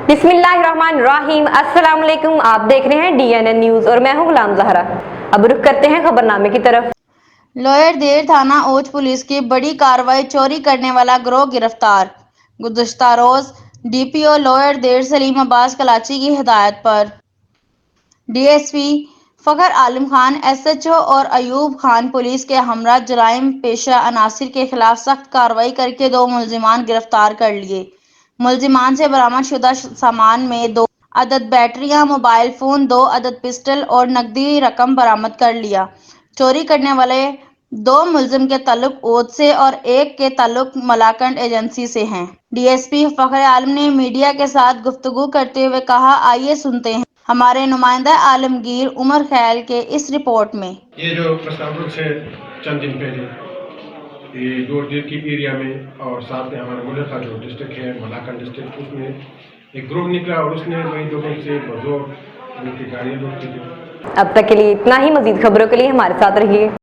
बिस्मिल्लाहिर्रहमानिर्रहीम। अस्सलाम वालेकुम। आप देख रहे हैं DNN न्यूज और मैं हूं गुलाम ज़हरा। अब रुख करते हैं खबरनामे की तरफ। लोअर देर थाना ओच पुलिस की बड़ी कार्रवाई, चोरी करने वाला गिरोह गिरफ्तार। गुज़श्ता रोज DPO लोअर देर सलीम अब्बास कलाची की हिदायत पर DSP फखर आलम खान, SHO और अयूब खान पुलिस के हमरा जराइम पेशा अनासिर के खिलाफ सख्त कार्रवाई करके 2 मुलजिमान गिरफ्तार कर लिए। मुलजिमान से बरामद शुदा सामान में 2 अदद बैटरियां, मोबाइल फोन, 2 अदद पिस्टल और नकदी रकम बरामद कर लिया। चोरी करने वाले 2 मुलजिम के ताल्लुक ओद से और एक के ताल्लुक मलाकंड एजेंसी से हैं। DSP फखर आलम ने मीडिया के साथ गुफ्तगू करते हुए कहा, आइए सुनते हैं हमारे नुमाइंदा आलमगीर उमर खैल के इस रिपोर्ट में। ये जो प्रस्तावक से चंद दिन पहले ये लोअर की एरिया में और साथ में हमारे मुल्क का जो डिस्ट्रिक्ट है मलाकंड डिस्ट्रिक्ट, उसमें एक ग्रुप निकला और उसने वही लोगों से बजोर उनकी गाड़ियाँ लूट की। अब तक के लिए इतना ही। मजीद खबरों के लिए हमारे साथ रहिए।